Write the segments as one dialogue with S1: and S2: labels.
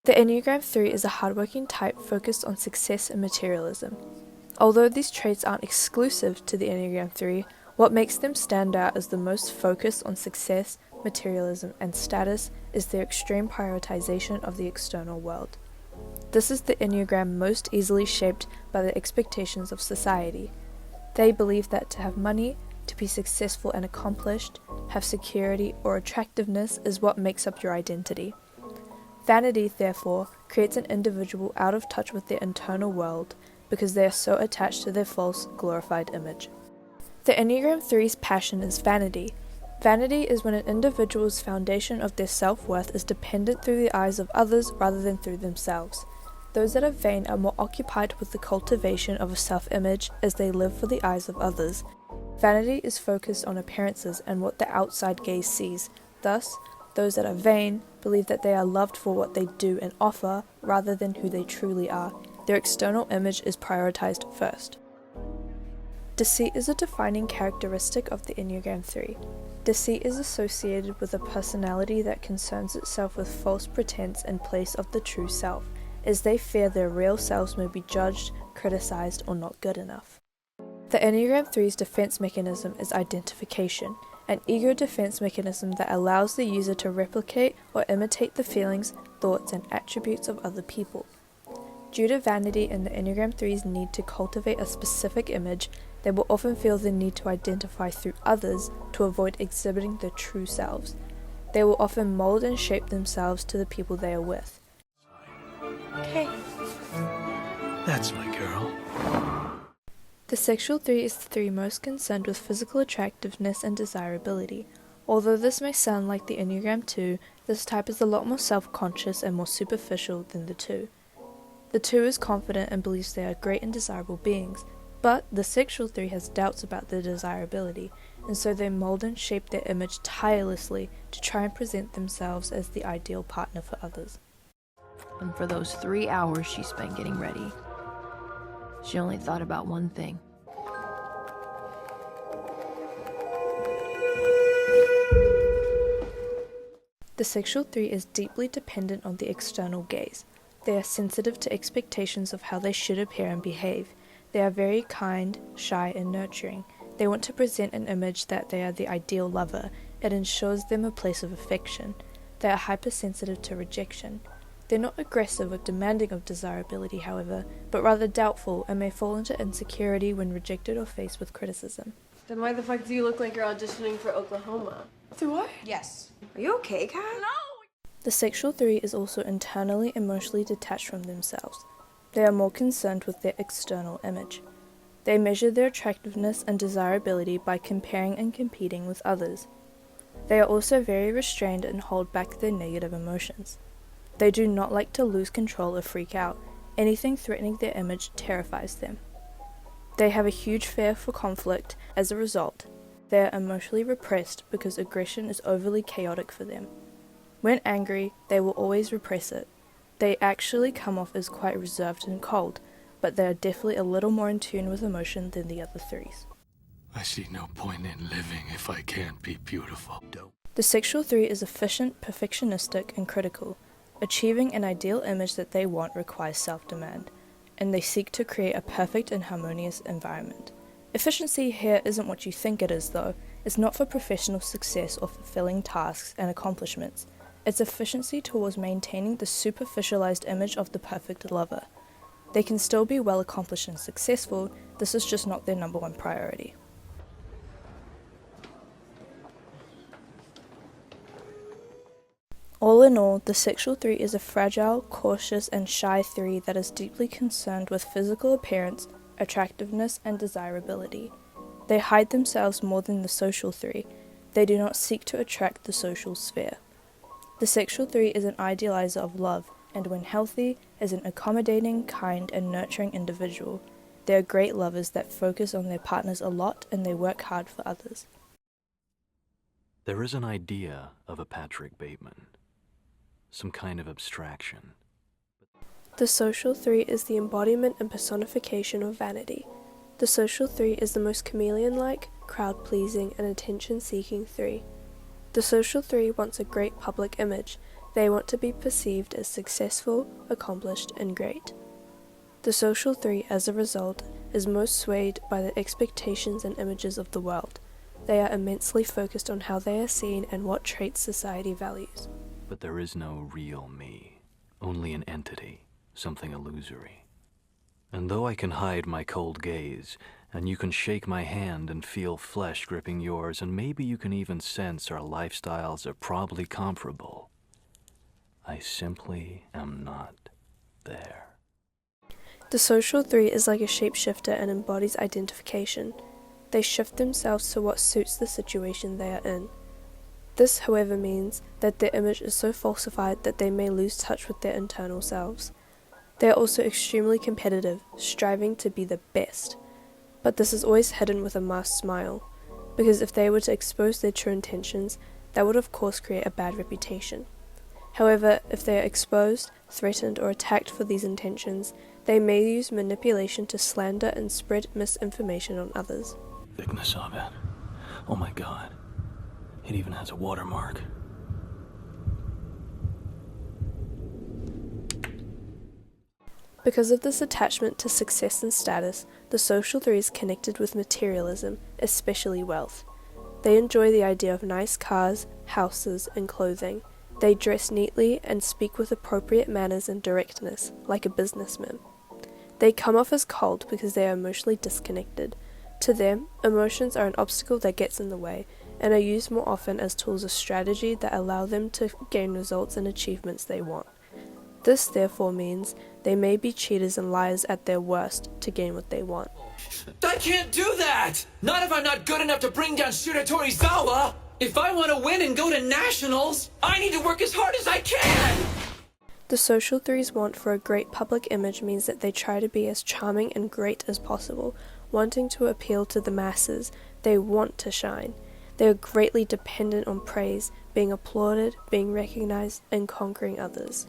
S1: The Enneagram 3 is a hardworking type focused on success and materialism. Although these traits aren't exclusive to the Enneagram 3, what makes them stand out as the most focused on success, materialism, and status is their extreme prioritization of the external world. This is the Enneagram most easily shaped by the expectations of society. They believe that to have money, to be successful and accomplished, have security or attractiveness is what makes up your identity. Vanity, therefore, creates an individual out of touch with their internal world because they are so attached to their false, glorified image. The Enneagram 3's passion is vanity. Vanity is when an individual's foundation of their self-worth is dependent through the eyes of others rather than through themselves. Those that are vain are more occupied with the cultivation of a self-image as they live for the eyes of others. Vanity is focused on appearances and what the outside gaze sees. Thus, those that are vain believe that they are loved for what they do and offer rather than who they truly are. Their external image is prioritized first. Deceit is a defining characteristic of the Enneagram 3. Deceit is associated with a personality that concerns itself with false pretense in place of the true self, as they fear their real selves may be judged, criticized, or not good enough. The Enneagram 3's defense mechanism is identification, an ego defense mechanism that allows the user to replicate or imitate the feelings, thoughts, and attributes of other people. Due to vanity and the Enneagram 3's need to cultivate a specific image, they will often feel the need to identify through others to avoid exhibiting their true selves. They will often mold and shape themselves to the people they are with.
S2: Okay.
S3: That's my girl.
S1: The sexual 3 is the 3 most concerned with physical attractiveness and desirability. Although this may sound like the Enneagram 2, this type is a lot more self-conscious and more superficial than the 2. The 2 is confident and believes they are great and desirable beings, but the sexual 3 has doubts about their desirability, and so they mold and shape their image tirelessly to try and present themselves as the ideal partner for others.
S2: And for those 3 hours she spent getting ready, she only thought about one thing.
S1: The sexual 3 is deeply dependent on the external gaze. They are sensitive to expectations of how they should appear and behave. They are very kind, shy, and nurturing. They want to present an image that they are the ideal lover. It ensures them a place of affection. They are hypersensitive to rejection. They're not aggressive or demanding of desirability, however, but rather doubtful and may fall into insecurity when rejected or faced with criticism.
S4: Then why the fuck do you look like you're auditioning for Oklahoma?
S5: Do I?
S4: Yes.
S5: Are you okay, Kat?
S4: No!
S1: The sexual 3 is also internally emotionally detached from themselves. They are more concerned with their external image. They measure their attractiveness and desirability by comparing and competing with others. They are also very restrained and hold back their negative emotions. They do not like to lose control or freak out. Anything threatening their image terrifies them. They have a huge fear for conflict. As a result, they are emotionally repressed because aggression is overly chaotic for them. When angry, they will always repress it. They actually come off as quite reserved and cold, but they are definitely a little more in tune with emotion than the other 3s.
S3: I see no point in living if I can't be beautiful.
S1: The sexual 3 is efficient, perfectionistic, and critical. Achieving an ideal image that they want requires self-demand, and they seek to create a perfect and harmonious environment. Efficiency here isn't what you think it is, though. It's not for professional success or fulfilling tasks and accomplishments. It's efficiency towards maintaining the superficialized image of the perfect lover. They can still be well accomplished and successful, this is just not their number one priority. All in all, the sexual 3 is a fragile, cautious, and shy 3 that is deeply concerned with physical appearance, attractiveness, and desirability. They hide themselves more than the social 3. They do not seek to attract the social sphere. The sexual 3 is an idealizer of love, and when healthy, is an accommodating, kind, and nurturing individual. They are great lovers that focus on their partners a lot and they work hard for others.
S6: There is an idea of a Patrick Bateman, some kind of abstraction.
S7: The social 3 is the embodiment and personification of vanity. The social 3 is the most chameleon-like, crowd-pleasing, and attention-seeking 3. The social 3 wants a great public image. They want to be perceived as successful, accomplished, and great. The social three, as a result, is most swayed by the expectations and images of the world. They are immensely focused on how they are seen and what traits society values.
S6: But there is no real me, only an entity, something illusory. And though I can hide my cold gaze, and you can shake my hand and feel flesh gripping yours, and maybe you can even sense our lifestyles are probably comparable, I simply am not there.
S7: The social three is like a shapeshifter and embodies identification. They shift themselves to what suits the situation they are in. This, however, means that their image is so falsified that they may lose touch with their internal selves. They are also extremely competitive, striving to be the best. But this is always hidden with a masked smile, because if they were to expose their true intentions, that would of course create a bad reputation. However, if they are exposed, threatened, or attacked for these intentions, they may use manipulation to slander and spread misinformation on others.
S6: Thickness of it. Oh my god. It even has a watermark.
S7: Because of this attachment to success and status, the social three is connected with materialism, especially wealth. They enjoy the idea of nice cars, houses, and clothing. They dress neatly and speak with appropriate manners and directness, like a businessman. They come off as cold because they are emotionally disconnected. To them, emotions are an obstacle that gets in the way, and are used more often as tools of strategy that allow them to gain results and achievements they want. This therefore means they may be cheaters and liars at their worst to gain what they want.
S5: I can't do that! Not if I'm not good enough to bring down Shiratorizawa! If I want to win and go to nationals, I need to work as hard as I can!
S7: The social three's want for a great public image means that they try to be as charming and great as possible, wanting to appeal to the masses. They want to shine. They are greatly dependent on praise, being applauded, being recognized, and conquering others.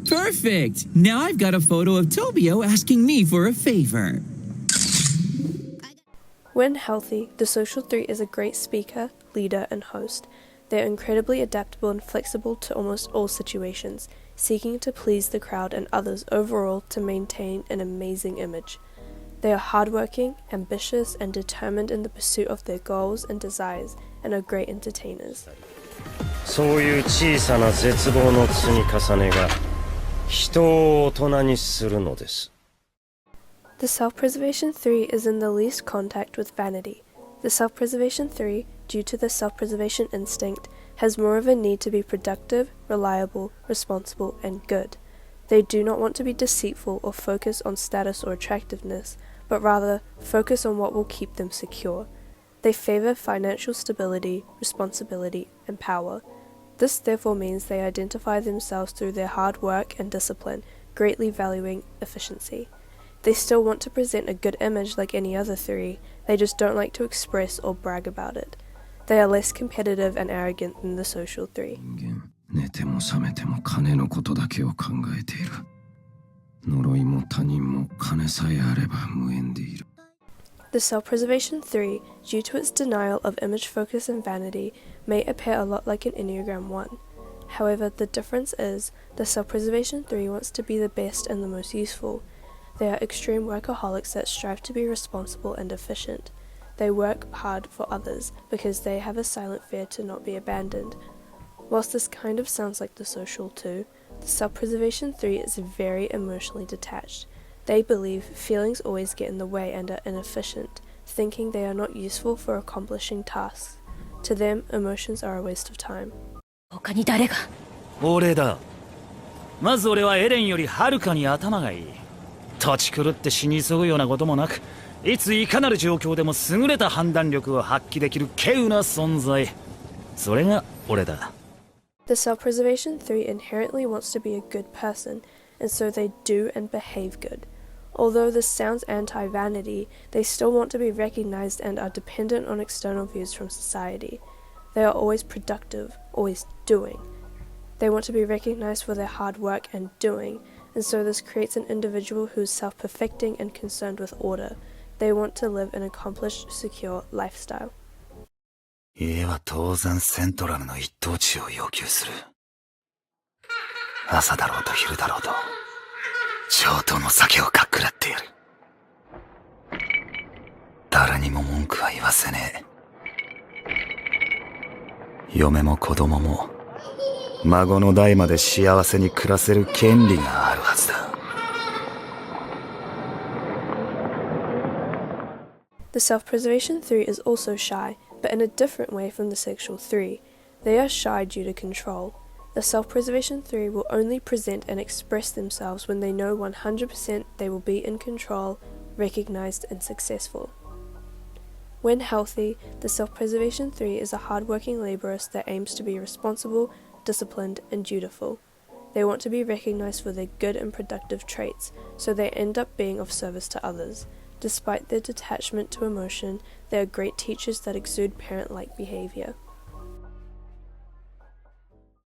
S8: Perfect! Now I've got a photo of Tobio asking me for a favor.
S7: When healthy, the social three is a great speaker, leader, and host. They are incredibly adaptable and flexible to almost all situations, seeking to please the crowd and others overall to maintain an amazing image. They are hardworking, ambitious, and determined in the pursuit of their goals and desires, and are great entertainers.
S9: そういう小さな絶望の積み重ねが人を大人にするのです。
S7: The self-preservation 3 is in the least contact with vanity. The self-preservation 3, due to the self-preservation instinct, has more of a need to be productive, reliable, responsible, and good. They do not want to be deceitful or focus on status or attractiveness, but rather focus on what will keep them secure. They favor financial stability, responsibility, and power. This therefore means they identify themselves through their hard work and discipline, greatly valuing efficiency. They still want to present a good image like any other three, they just don't like to express or brag about it. They are less competitive and arrogant than the social three.
S8: 寝ても覚めても金のことだけを考えている。呪いも他人も金さえあれば無縁でいる。
S7: The self-preservation 3, due to its denial of image focus and vanity, may appear a lot like an Enneagram 1. However, the difference is, the self-preservation 3 wants to be the best and the most useful. They are extreme workaholics that strive to be responsible and efficient. They work hard for others because they have a silent fear to not be abandoned. Whilst this kind of sounds like the social 2, the self-preservation 3 is very emotionally detached. They believe feelings always get in the way and are inefficient, thinking they are not useful for accomplishing tasks. To them, emotions are a waste of time.
S10: 他に誰が？
S11: 俺だ。まず俺はエレンよりはるかに頭がいい。土地狂って死に急ぐようなこともなく、いついかなる状況でも優れた判断力を発揮できる稀有な存在。それが俺だ。
S7: The self-preservation 3 inherently wants to be a good person, and so they do and behave good. Although this sounds anti-vanity, they still want to be recognized and are dependent on external views from society. They are always productive, always doing. They want to be recognized for their hard work and doing, and so this creates an individual who is self-perfecting and concerned with order. They want to live an accomplished, secure lifestyle.
S11: 家は当然セントラルの一等地を要求する。
S10: 朝だろうと昼だろうと上等の酒をかっくらってやる。誰にも文句は言わせねえ。嫁も子供も孫の代まで幸せに暮らせる権利があるはずだ。
S7: The self-preservation 3 is also shy, but in a different way from the sexual 3. They are shy due to control. The self-preservation 3 will only present and express themselves when they know 100% they will be in control, recognized and successful. When healthy, the self-preservation 3 is a hard-working laborist that aims to be responsible, disciplined and dutiful. They want to be recognized for their good and productive traits, so they end up being of service to others. Despite their detachment to emotion, they are great teachers that exude parent-like behavior.